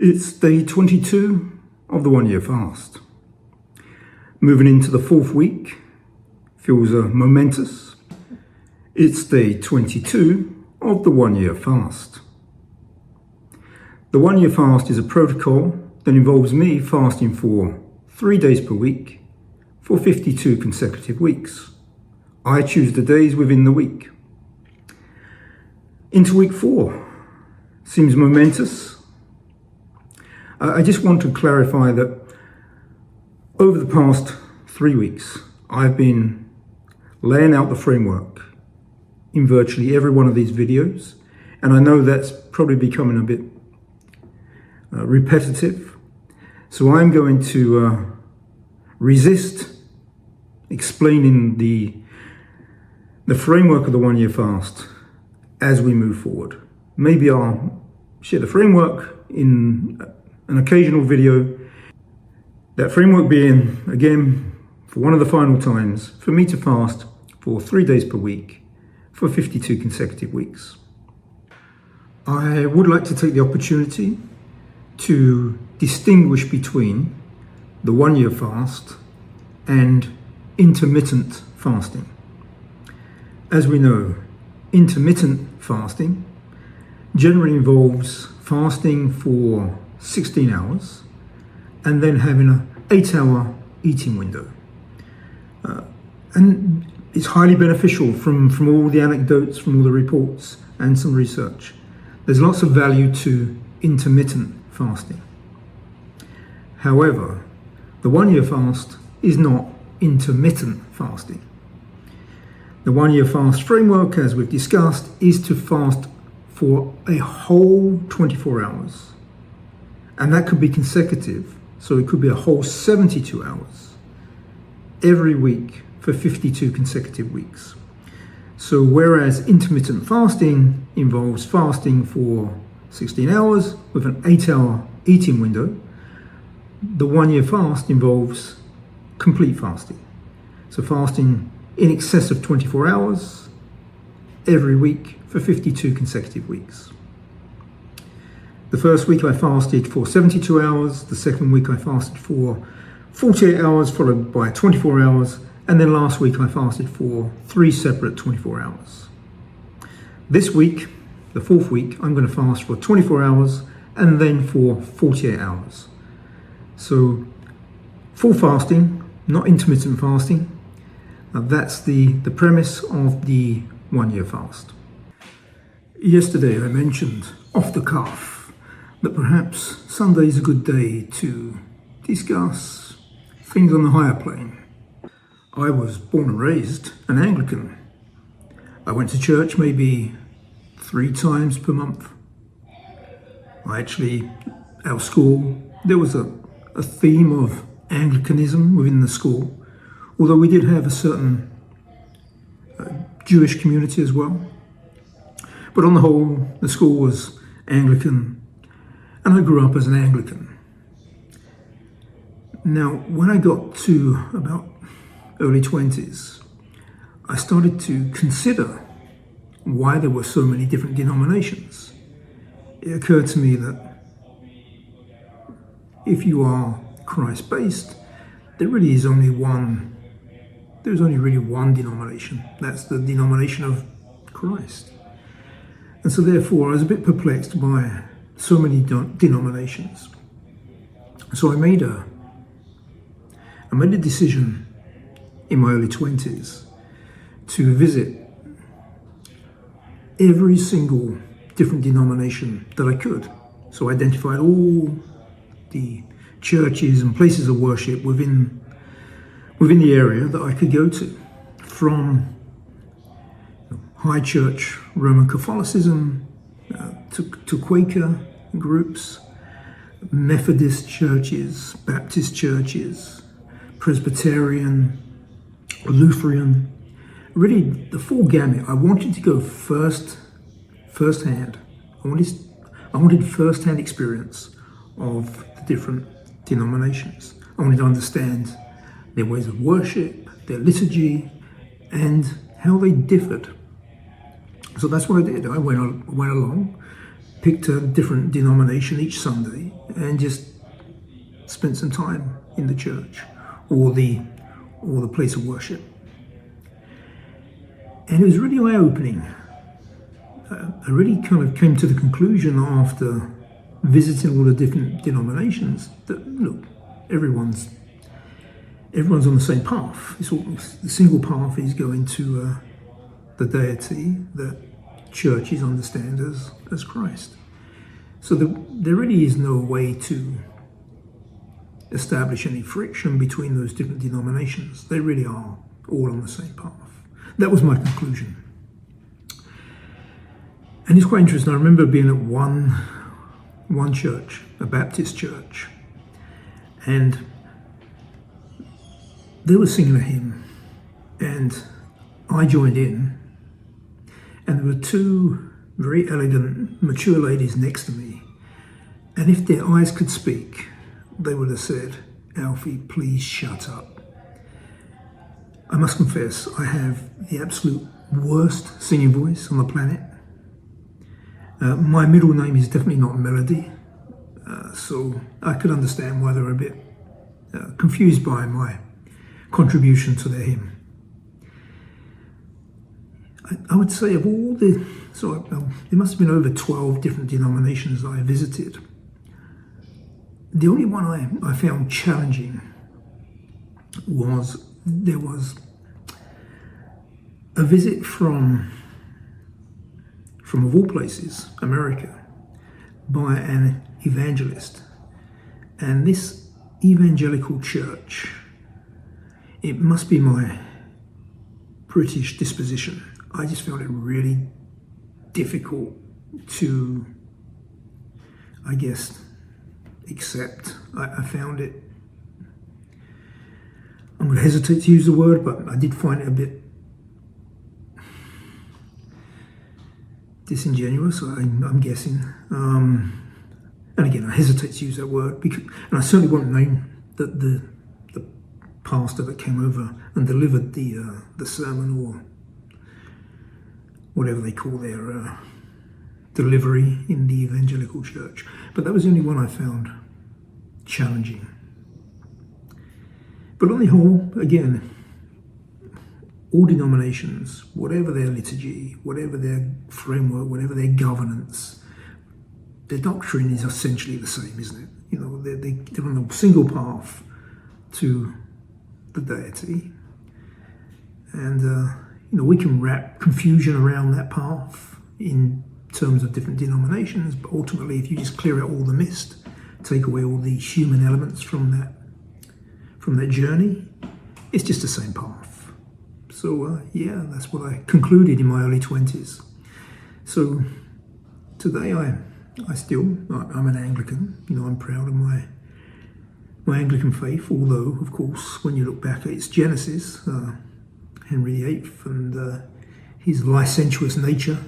It's day 22 of the 1 year fast. Moving into the fourth week, feels momentous. It's day 22 of the 1 year fast. The 1 year fast is a protocol that involves me fasting for 3 days per week for 52 consecutive weeks. I choose the days within the week. Into week 4, seems momentous. I just want to clarify that over the past 3 weeks, I've been laying out the framework in virtually every one of these videos, and I know that's probably becoming a bit repetitive. So I'm going to resist explaining the framework of the 1 year fast as we move forward. Maybe I'll share the framework in an occasional video. That framework being, again, for one of the final times, for me to fast for 3 days per week for 52 consecutive weeks. I would like to take the opportunity to distinguish between the 1 year fast and intermittent fasting. As we know, intermittent fasting generally involves fasting for 16 hours and then having an 8-hour eating window. And it's highly beneficial from all the anecdotes, from all the reports and some research. There's lots of value to intermittent fasting. However, the 1 year fast is not intermittent fasting. The 1 year fast framework, as we've discussed, is to fast for a whole 24 hours. And that could be consecutive, so it could be a whole 72 hours every week for 52 consecutive weeks. So whereas intermittent fasting involves fasting for 16 hours with an 8-hour eating window, the 1 year fast involves complete fasting. So fasting in excess of 24 hours every week for 52 consecutive weeks. The first week I fasted for 72 hours, the second week I fasted for 48 hours, followed by 24 hours, and then last week I fasted for 3 separate 24 hours. This week, the fourth week, I'm going to fast for 24 hours and then for 48 hours. So full fasting, not intermittent fasting. That's the premise of the 1 year fast. Yesterday I mentioned off the cuff that perhaps Sunday is a good day to discuss things on the higher plane. I was born and raised an Anglican. I went to church maybe 3 times per month. Our school, there was a theme of Anglicanism within the school, although we did have a certain Jewish community as well. But on the whole, the school was Anglican, and I grew up as an Anglican. Now, when I got to about early 20s, I started to consider why there were so many different denominations. It occurred to me that if you are Christ-based, there really is only one. There's only really one denomination. That's the denomination of Christ. And so therefore I was a bit perplexed by so many denominations. So I made a decision in my early 20s to visit every single different denomination that I could. So I identified all the churches and places of worship within the area that I could go to, from High Church Roman Catholicism to Quaker groups, Methodist churches, Baptist churches, Presbyterian, Lutheran, really the full gamut. I wanted to go firsthand. I wanted firsthand experience of the different denominations. I wanted to understand their ways of worship, their liturgy, and how they differed. So that's what I did. I went along picked a different denomination each Sunday and just spent some time in the church or the place of worship. And it was really eye-opening. I really kind of came to the conclusion after visiting all the different denominations that, look, everyone's on the same path. The single path is going to the deity that churches understand as Christ. So there really is no way to establish any friction between those different denominations. They really are all on the same path. That was my conclusion. And it's quite interesting. I remember being at one church, a Baptist church, and they were singing a hymn, and I joined in, and there were two very elegant, mature ladies next to me, and if their eyes could speak, they would have said, "Alfie, please shut up." I must confess, I have the absolute worst singing voice on the planet. My middle name is definitely not Melody, so I could understand why they were a bit confused by my contribution to their hymn. I would say of all there must have been over 12 different denominations that I visited. The only one I found challenging was there was a visit from of all places, America, by an evangelist. And this evangelical church, it must be my British disposition. I just found it really difficult to, I guess, accept. I found it, I'm going to hesitate to use the word, but I did find it a bit disingenuous, I'm guessing. And again, I hesitate to use that word, and I certainly won't name the pastor that came over and delivered the sermon, or whatever they call their delivery in the evangelical church. But that was the only one I found challenging. But on the whole, again, all denominations, whatever their liturgy, whatever their framework, whatever their governance, their doctrine is essentially the same, isn't it? You know, they're on a single path to the deity. And, we can wrap confusion around that path in terms of different denominations, but ultimately, if you just clear out all the mist, take away all the human elements from that journey, it's just the same path. So, that's what I concluded in my early 20s. So, today I'm an Anglican. I'm proud of my Anglican faith, although, of course, when you look back at its genesis, Henry VIII and his licentious nature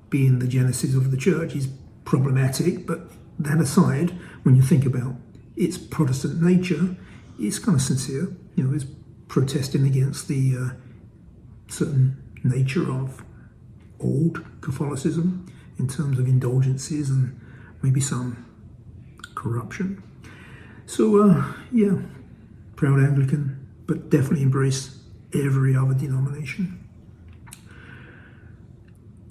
being the genesis of the church is problematic. But that aside, when you think about its Protestant nature, it's kind of sincere. It's protesting against the certain nature of old Catholicism in terms of indulgences and maybe some corruption. So, proud Anglican, but definitely embrace every other denomination.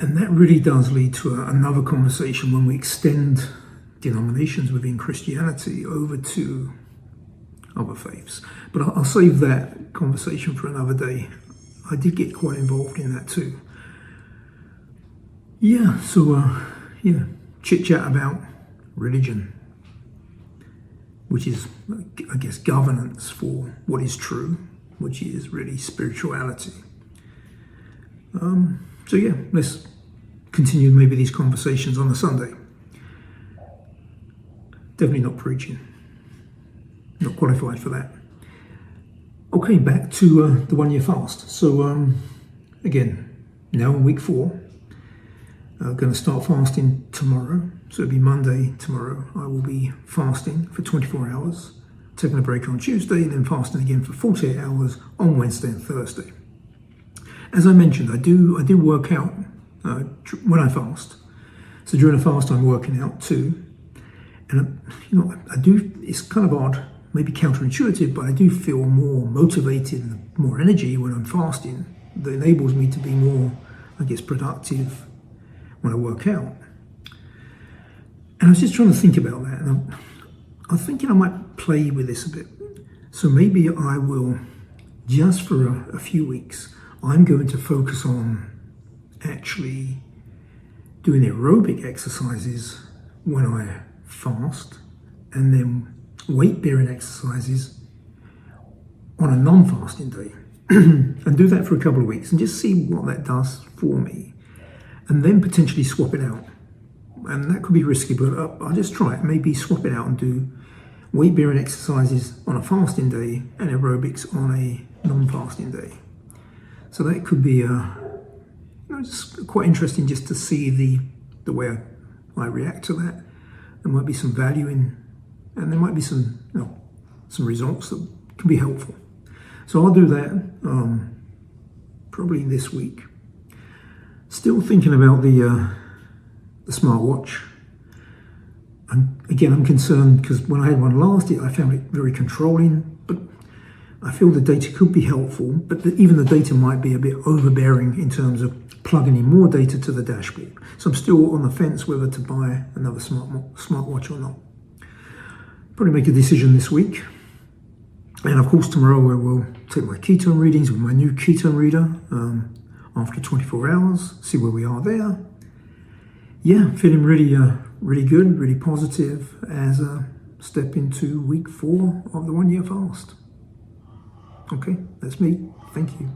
And that really does lead to another conversation when we extend denominations within Christianity over to other faiths. But I'll save that conversation for another day. I did get quite involved in that too. Chit-chat about religion, which is, I guess, governance for what is true, which is really spirituality. Let's continue maybe these conversations on a Sunday. Definitely not preaching. Not qualified for that. Okay, back to the 1 year fast. So again, now in week 4, I'm going to start fasting tomorrow. So it'll be Monday tomorrow. I will be fasting for 24 hours, taking a break on Tuesday, and then fasting again for 48 hours on Wednesday and Thursday. As I mentioned, I do work out when I fast. So during the fast, I'm working out too. And, I do, it's kind of odd, maybe counterintuitive, but I do feel more motivated and more energy when I'm fasting. That enables me to be more, I guess, productive when I work out. And I was just trying to think about that. And I'm thinking I might play with this a bit. So maybe I will, just for a few weeks, I'm going to focus on actually doing aerobic exercises when I fast, and then weight-bearing exercises on a non-fasting day. And do that for a couple of weeks and just see what that does for me, and then potentially swap it out. And that could be risky, but I'll just try it. Maybe swap it out and do weight-bearing exercises on a fasting day and aerobics on a non-fasting day. So that could be just quite interesting, just to see the way I react to that. There might be some value in, and there might be some results that can be helpful. So I'll do that probably this week. Still thinking about the smartwatch. I'm concerned because when I had one last year, I found it very controlling, but I feel the data could be helpful, but even the data might be a bit overbearing in terms of plugging in more data to the dashboard. So I'm still on the fence whether to buy another smartwatch or not. Probably make a decision this week. And of course tomorrow I will take my ketone readings with my new ketone reader after 24 hours, see where we are there. Yeah, feeling really good, really positive as a step into week 4 of the 1 year fast. Okay, that's me. Thank you.